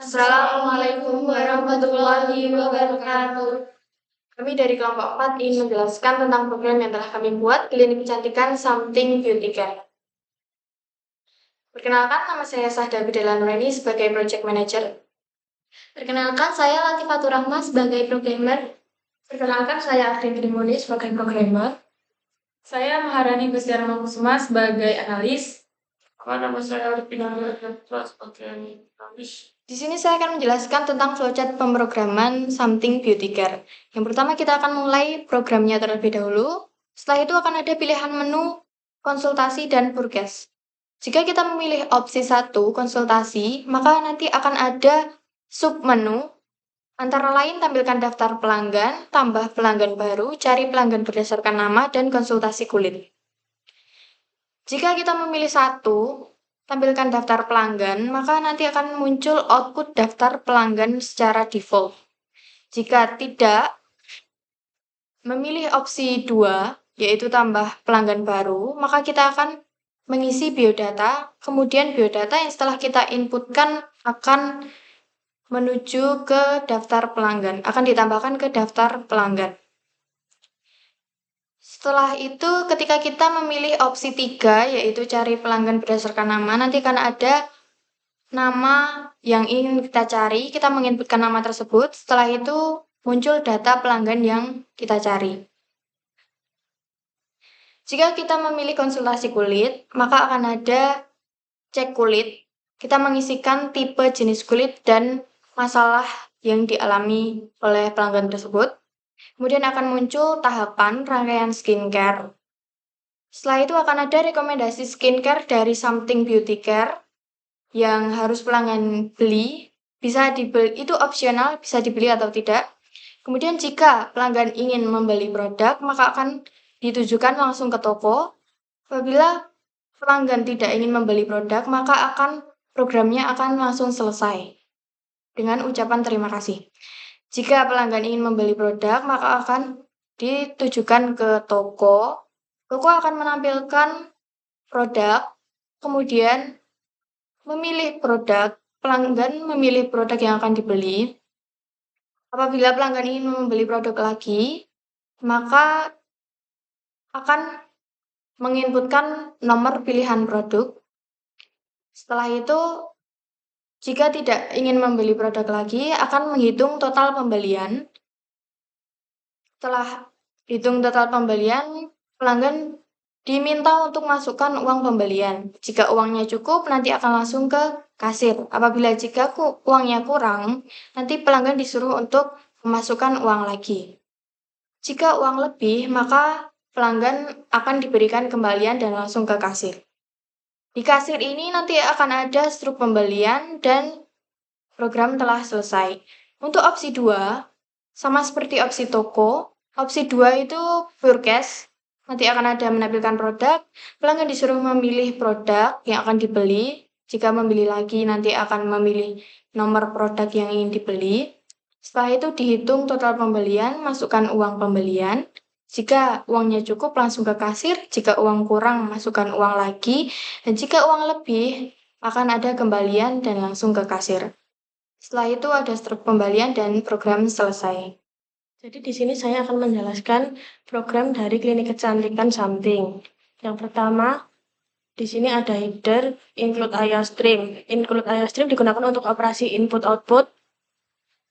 Assalamualaikum warahmatullahi wabarakatuh. Kami dari kelompok 4 ingin menjelaskan tentang program yang telah kami buat, Klinik Kecantikan Something Beauty Care. Perkenalkan, nama saya Sahda Bidala Nureni sebagai Project Manager. Perkenalkan, saya Latifatur Rahma sebagai Programmer. Perkenalkan, saya Afrin Trimoni sebagai Programmer. Saya Maharani Gustiarma Kusuma sebagai analis. Nama saya Arifin Putra sebagai analis. Di sini saya akan menjelaskan tentang flowchart pemrograman Something Beauty Care. Yang pertama kita akan mulai programnya terlebih dahulu. Setelah itu akan ada pilihan menu, konsultasi, dan forecast. Jika kita memilih opsi 1, konsultasi, maka nanti akan ada submenu, antara lain tampilkan daftar pelanggan, tambah pelanggan baru, cari pelanggan berdasarkan nama, dan konsultasi kulit. Jika kita memilih 1, tampilkan daftar pelanggan, maka nanti akan muncul output daftar pelanggan secara default. Jika tidak, memilih opsi 2, yaitu tambah pelanggan baru, maka kita akan mengisi biodata, kemudian biodata yang setelah kita inputkan akan menuju ke daftar pelanggan, akan ditambahkan ke daftar pelanggan. Setelah itu, ketika kita memilih opsi 3, yaitu cari pelanggan berdasarkan nama, nanti akan ada nama yang ingin kita cari, kita menginputkan nama tersebut, setelah itu muncul data pelanggan yang kita cari. Jika kita memilih konsultasi kulit, maka akan ada cek kulit. Kita mengisikan tipe jenis kulit dan masalah yang dialami oleh pelanggan tersebut. Kemudian akan muncul tahapan rangkaian skincare. Setelah itu akan ada rekomendasi skincare dari Something Beauty Care yang harus pelanggan beli. Bisa dibeli, itu opsional, bisa dibeli atau tidak. Kemudian jika pelanggan ingin membeli produk, maka akan ditujukan langsung ke toko. Apabila pelanggan tidak ingin membeli produk, maka programnya akan langsung selesai dengan ucapan terima kasih. Jika pelanggan ingin membeli produk, maka akan ditujukan ke toko. Toko akan menampilkan produk, kemudian memilih produk. Pelanggan memilih produk yang akan dibeli. Apabila pelanggan ingin membeli produk lagi, maka akan menginputkan nomor pilihan produk. Setelah itu, jika tidak ingin membeli produk lagi, akan menghitung total pembelian. Setelah hitung total pembelian, pelanggan diminta untuk masukkan uang pembelian. Jika uangnya cukup, nanti akan langsung ke kasir. Apabila jika uangnya kurang, nanti pelanggan disuruh untuk memasukkan uang lagi. Jika uang lebih, maka pelanggan akan diberikan kembalian dan langsung ke kasir. Di kasir ini nanti akan ada struk pembelian dan program telah selesai. Untuk opsi 2, sama seperti opsi toko, opsi 2 itu forecast. Nanti akan ada menampilkan produk, pelanggan disuruh memilih produk yang akan dibeli. Jika membeli lagi, nanti akan memilih nomor produk yang ingin dibeli. Setelah itu dihitung total pembelian, masukkan uang pembelian. Jika uangnya cukup, langsung ke kasir. Jika uang kurang, masukkan uang lagi. Dan jika uang lebih, akan ada kembalian dan langsung ke kasir. Setelah itu ada struk pembelian dan program selesai. Jadi di sini saya akan menjelaskan program dari Klinik Kecantikan Something. Yang pertama, di sini ada header include IO stream. Include IO stream digunakan untuk operasi input-output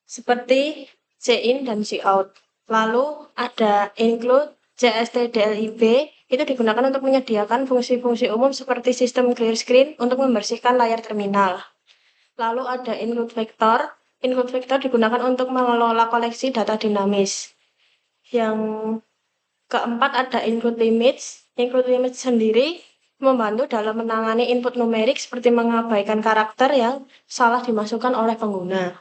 seperti C-in dan C-out. Lalu ada include CSTDLIB, itu digunakan untuk menyediakan fungsi-fungsi umum seperti sistem clear screen untuk membersihkan layar terminal. Lalu ada include vector. Include vector digunakan untuk mengelola koleksi data dinamis. Yang keempat ada include limits. Include limits sendiri membantu dalam menangani input numerik seperti mengabaikan karakter yang salah dimasukkan oleh pengguna.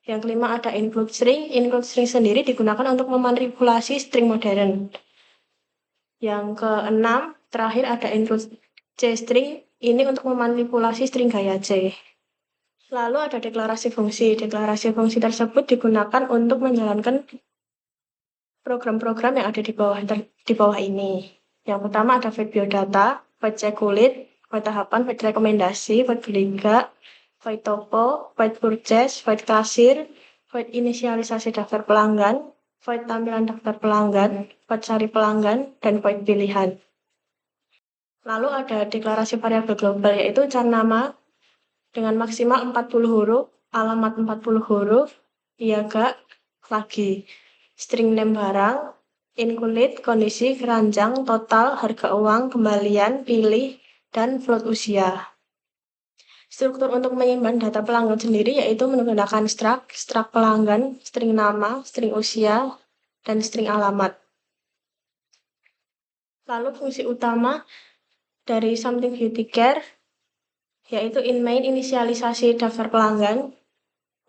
Yang kelima ada include string. Include string sendiri digunakan untuk memanipulasi string modern. Yang keenam, terakhir ada include C-string. Ini untuk memanipulasi string gaya C. Lalu ada deklarasi fungsi. Deklarasi fungsi tersebut digunakan untuk menjalankan program-program yang ada di bawah ini. Yang pertama ada void biodata, void cek kulit, void tahapan, void rekomendasi, void beliga, void toko, void purchase, void kasir, void inisialisasi daftar pelanggan, void tampilan daftar pelanggan, void cari pelanggan, dan void pilihan. Lalu ada deklarasi variabel global, yaitu car nama dengan maksimal 40 huruf, alamat 40 huruf, iaga, lagi, string name barang, include, kondisi, keranjang, total, harga uang, kembalian, pilih, dan float usia. Struktur untuk menyimpan data pelanggan sendiri yaitu menggunakan struct pelanggan, string nama, string usia, dan string alamat. Lalu fungsi utama dari Something Beauty Care yaitu main inisialisasi daftar pelanggan.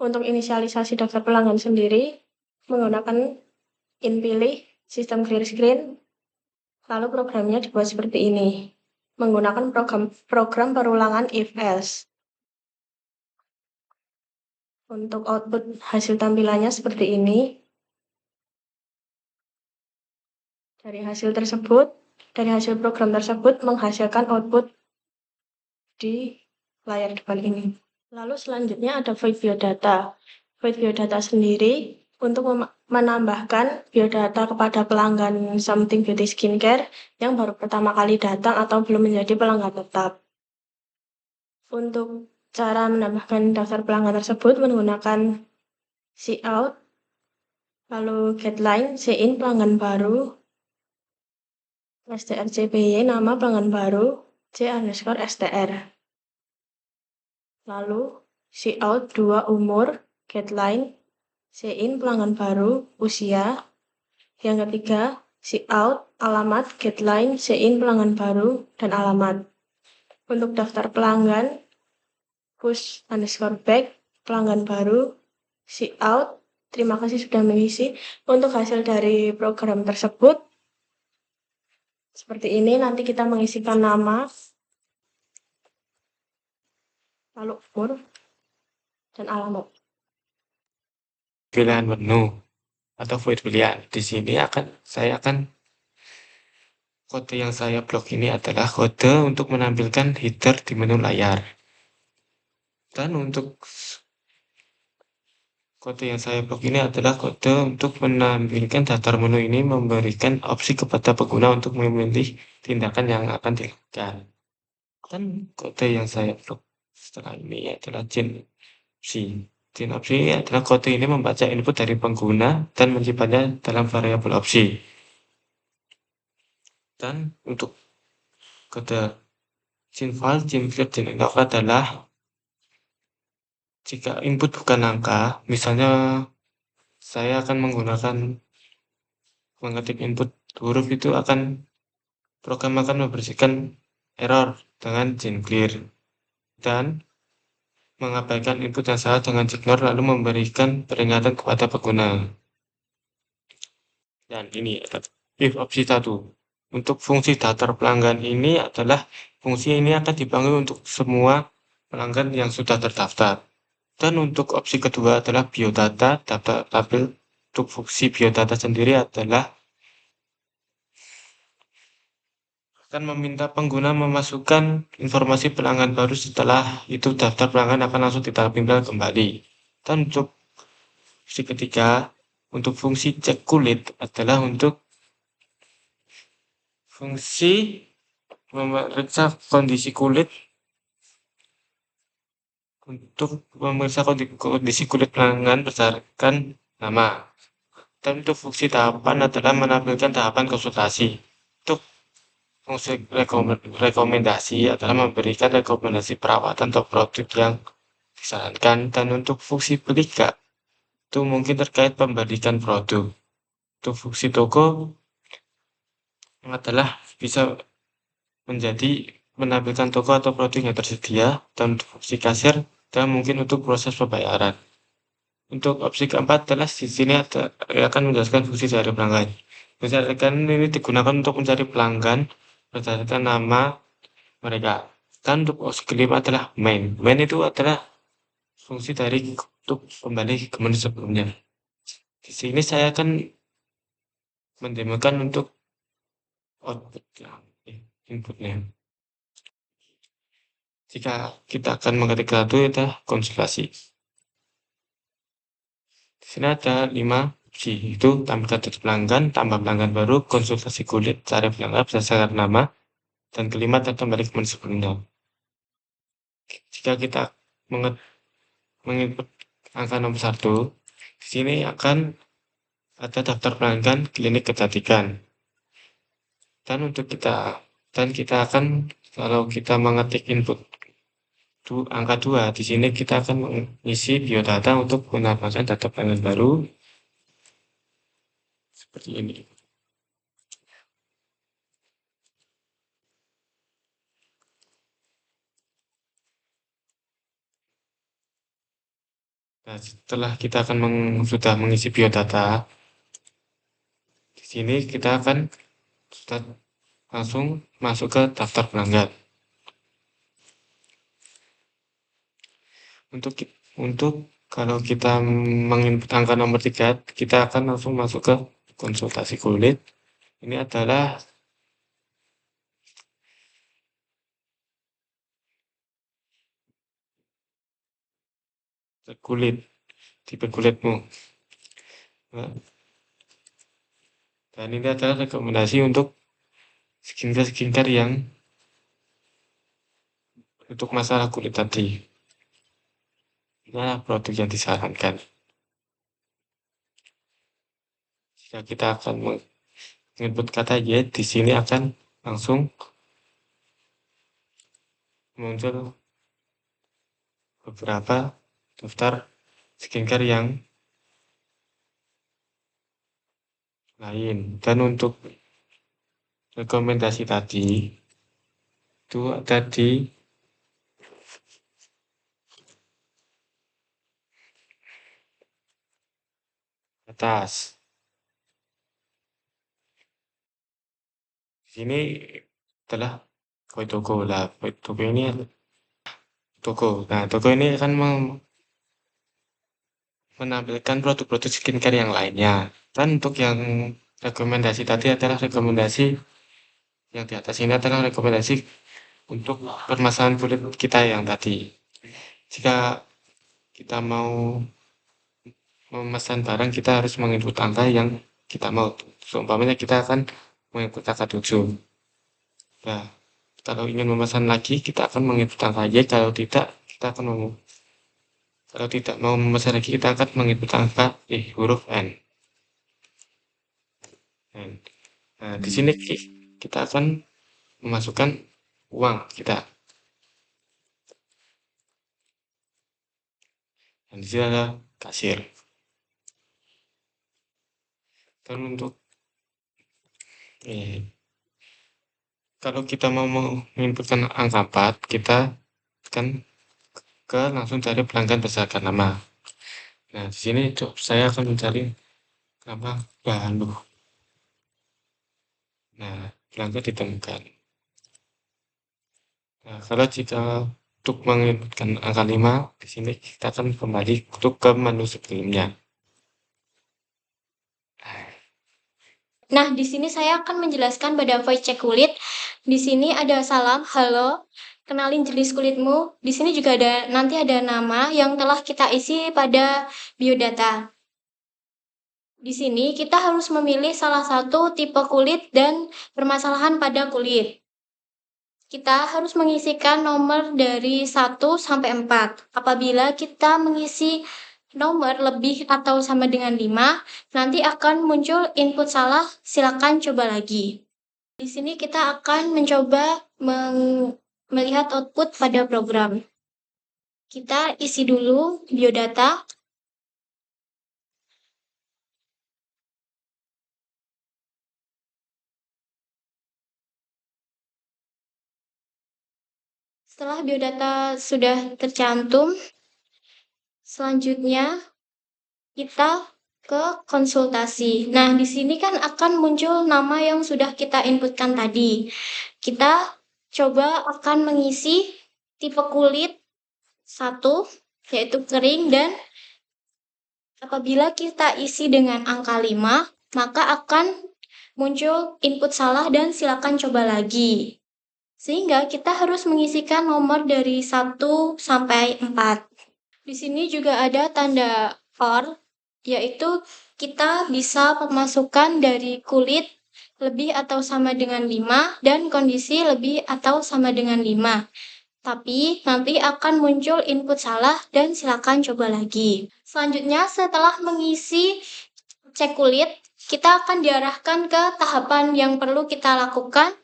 Untuk inisialisasi daftar pelanggan sendiri menggunakan pilih, sistem clear screen, lalu programnya dibuat seperti ini, menggunakan program perulangan if else. Untuk output hasil tampilannya seperti ini. Dari hasil program tersebut menghasilkan output di layar depan ini. Lalu selanjutnya ada void biodata. Void biodata sendiri untuk menambahkan biodata kepada pelanggan Something Beauty Skincare yang baru pertama kali datang atau belum menjadi pelanggan tetap. Untuk cara menambahkan daftar pelanggan tersebut menggunakan cout, lalu getline, in pelanggan baru, strcpy nama pelanggan baru, c_str. Lalu cout 2 umur, getline, in pelanggan baru, usia. Yang ketiga, cout alamat, getline, in pelanggan baru, dan alamat. Untuk daftar pelanggan, push_back, pelanggan baru, cout, terima kasih sudah mengisi. Untuk hasil dari program tersebut, seperti ini, nanti kita mengisikan nama, lalu umur, dan alamat. Pilihan menu atau void pilihan. Di sini saya akan kode yang saya blok ini adalah kode untuk menampilkan header di menu layar. Dan untuk kode yang saya blok ini adalah kode untuk menampilkan daftar menu ini memberikan opsi kepada pengguna untuk memilih tindakan yang akan dilakukan. Dan kode yang saya blok setelah ini adalah chain opsi. Chain opsi adalah kode ini membaca input dari pengguna dan menyimpannya dalam variabel opsi. Dan untuk kode chain file, chain clear, chain lock adalah jika input bukan angka, misalnya saya akan mengetik input huruf itu program akan membersihkan error dengan chain clear dan mengabaikan input yang salah dengan ignore lalu memberikan peringatan kepada pengguna. Dan ini adalah if opsi 1. Untuk fungsi daftar pelanggan ini adalah fungsi ini akan dipanggil untuk semua pelanggan yang sudah terdaftar. Dan untuk opsi kedua adalah biodata daftar tabel. Untuk fungsi biodata sendiri adalah akan meminta pengguna memasukkan informasi pelanggan baru, setelah itu daftar pelanggan akan langsung ditampilkan kembali. Dan untuk fungsi ketiga, untuk fungsi cek kulit adalah untuk fungsi memeriksa kondisi kulit pelanggan berdasarkan nama. Dan untuk fungsi tahapan adalah menampilkan tahapan konsultasi. Untuk fungsi rekomendasi adalah memberikan rekomendasi perawatan atau produk yang disarankan. Dan untuk fungsi pelika itu mungkin terkait pembalikan produk. Untuk fungsi toko adalah bisa menjadi menampilkan toko atau produk yang tersedia. Dan untuk fungsi kasir dan mungkin untuk proses pembayaran. Untuk opsi keempat adalah di sini akan menjelaskan fungsi dari pelanggan. Misalkan ini digunakan untuk mencari pelanggan berdasarkan nama mereka. Dan untuk opsi kelima adalah main. Main itu adalah fungsi dari untuk kembali ke menu sebelumnya. Di sini saya akan mendemokan untuk output inputnya. Jika kita akan mengetik satu, kita konsultasi. Di sini ada 5 opsi, itu tambahkan data pelanggan, tambah pelanggan baru, konsultasi kulit, tarif yang berdasarkan nama, dan kelima kembali ke menu sebelumnya. Jika kita menginput angka nomor 1, di sini akan ada daftar pelanggan klinik kecantikan. Dan kita akan, kalau kita mengetik input angka 2, di sini kita akan mengisi biodata untuk menambahkan data pelanggan baru seperti ini. Nah, setelah kita akan sudah mengisi biodata, di sini kita akan sudah langsung masuk ke daftar pelanggan. Untuk kalau kita menginput angka nomor 3, kita akan langsung masuk ke konsultasi kulit. Ini adalah kulit, tipe kulitmu. Nah, dan ini adalah rekomendasi untuk skincare yang untuk masalah kulit tadi. Inilah produk yang disarankan. Jika kita akan menginput kata Y, di sini akan langsung muncul beberapa daftar skincare yang lain. Dan untuk rekomendasi tadi itu ada di atas. Di sini adalah toko lah. Toko ini toko. Nah, toko ini akan menampilkan produk-produk skincare yang lainnya. Dan untuk yang rekomendasi tadi adalah rekomendasi yang di atas ini adalah rekomendasi untuk permasalahan kulit kita yang tadi. Jika kita mau memesan barang, kita harus menginput angka yang kita mau. Seumpamanya kita akan menginput angka 7. Nah, kalau ingin memesan lagi, kita akan menginput angka Y. Kalau tidak mau memesan lagi, kita akan menginput angka huruf N. Nah, di sini kita akan memasukkan uang kita. Dan di sini ada kasir. Dan untuk kalau kita mau menginputkan angka 4, kita akan langsung cari pelanggan berdasarkan nama. Nah, di sini saya akan mencari nama Balu. Nah, pelanggan ditemukan. Nah, kalau jika untuk menginputkan angka 5, di sini kita akan kembali ke menu sebelumnya. Nah, di sini saya akan menjelaskan pada voice check kulit. Di sini ada salam, halo, kenalin jenis kulitmu. Di sini juga nanti ada nama yang telah kita isi pada biodata. Di sini kita harus memilih salah satu tipe kulit dan permasalahan pada kulit. Kita harus mengisikan nomor dari 1 sampai 4. Apabila kita mengisi nomor lebih atau sama dengan 5, nanti akan muncul input salah, silakan coba lagi. Di sini kita akan mencoba melihat output pada program. Kita isi dulu biodata. Setelah biodata sudah tercantum, selanjutnya kita ke konsultasi. Nah, di sini kan akan muncul nama yang sudah kita inputkan tadi. Kita coba akan mengisi tipe kulit 1, yaitu kering, dan apabila kita isi dengan angka 5, maka akan muncul input salah dan silakan coba lagi. Sehingga kita harus mengisikan nomor dari 1 sampai 4. Di sini juga ada tanda OR, yaitu kita bisa memasukkan dari kulit lebih atau sama dengan 5 dan kondisi lebih atau sama dengan 5. Tapi nanti akan muncul input salah dan silakan coba lagi. Selanjutnya setelah mengisi cek kulit, kita akan diarahkan ke tahapan yang perlu kita lakukan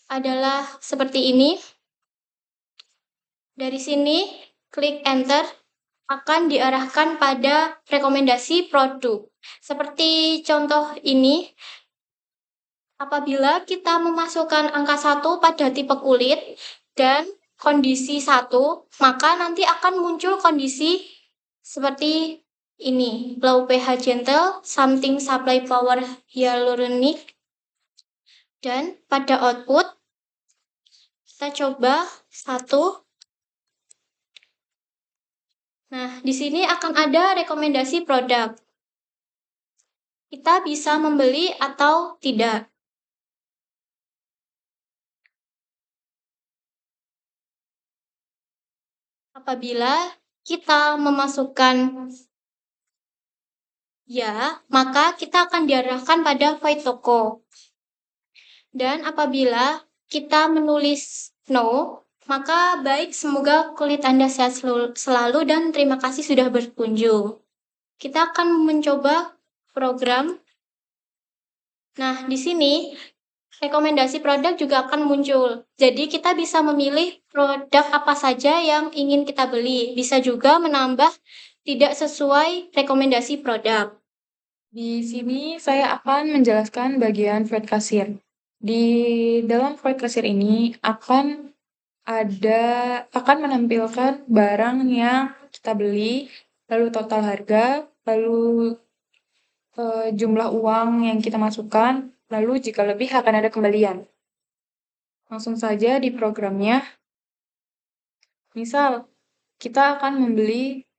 adalah seperti ini. Dari sini, klik enter akan diarahkan pada rekomendasi produk. Seperti contoh ini, apabila kita memasukkan angka 1 pada tipe kulit dan kondisi 1, maka nanti akan muncul kondisi seperti ini. Low pH gentle, something supply power hyaluronic. Dan pada output, kita coba 1. Nah, di sini akan ada rekomendasi produk. Kita bisa membeli atau tidak. Apabila kita memasukkan ya, maka kita akan diarahkan pada void toko. Dan apabila kita menulis no, maka baik, semoga kulit Anda sehat selalu dan terima kasih sudah berkunjung. Kita akan mencoba program. Nah, di sini rekomendasi produk juga akan muncul. Jadi kita bisa memilih produk apa saja yang ingin kita beli. Bisa juga menambah tidak sesuai rekomendasi produk. Di sini saya akan menjelaskan bagian void cashier. Di dalam void cashier ini akan menampilkan barang yang kita beli, lalu total harga, lalu jumlah uang yang kita masukkan, lalu jika lebih akan ada kembalian. Langsung saja di programnya. Misal kita akan membeli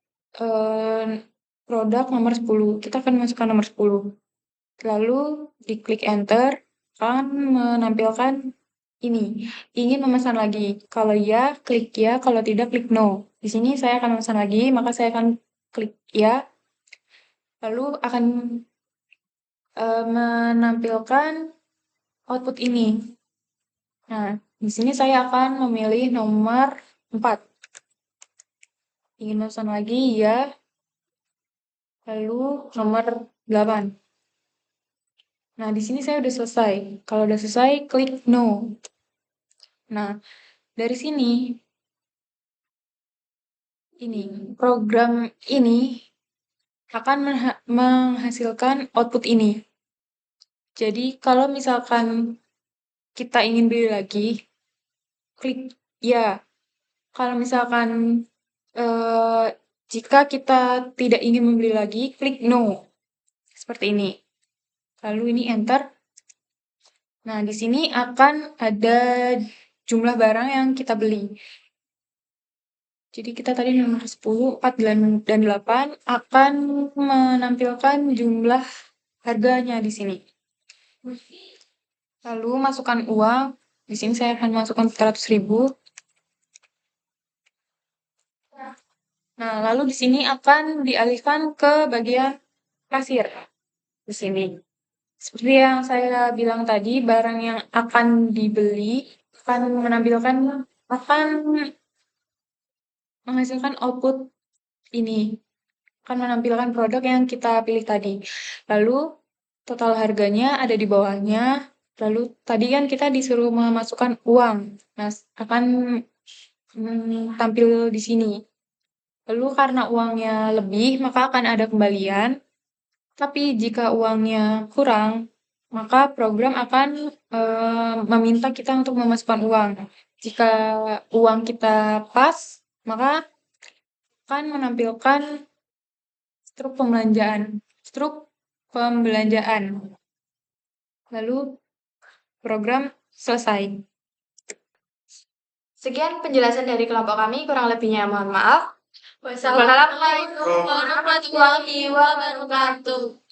produk nomor 10. Kita akan masukkan nomor 10. Lalu diklik enter akan menampilkan ini, ingin memesan lagi. Kalau ya, klik ya, kalau tidak klik no. Di sini saya akan memesan lagi, maka saya akan klik ya. Lalu akan menampilkan output ini. Nah, di sini saya akan memilih nomor 4. Ingin memesan lagi ya. Lalu nomor 8. Nah, di sini saya udah selesai. Kalau udah selesai, klik no. Nah, dari sini, program ini akan menghasilkan output ini. Jadi, kalau misalkan kita ingin beli lagi, klik ya. Kalau misalkan jika kita tidak ingin membeli lagi, klik no. Seperti ini. Lalu ini enter. Nah, di sini akan ada jumlah barang yang kita beli. Jadi kita tadi nomor 10, 4, dan 8 akan menampilkan jumlah harganya di sini. Lalu masukkan uang. Di sini saya akan masukkan 100.000. Nah, lalu di sini akan dialihkan ke bagian kasir. Di sini. Seperti yang saya bilang tadi, barang yang akan dibeli akan menghasilkan output ini. Akan menampilkan produk yang kita pilih tadi. Lalu total harganya ada di bawahnya. Lalu tadi kan kita disuruh memasukkan uang. Nah, akan tampil di sini. Lalu karena uangnya lebih, maka akan ada kembalian. Tapi jika uangnya kurang, maka program akan meminta kita untuk memasukkan uang. Jika uang kita pas, maka akan menampilkan struk pembelanjaan. Lalu program selesai. Sekian penjelasan dari kelompok kami, kurang lebihnya mohon maaf. Wassalamualaikum warahmatullahi wabarakatuh.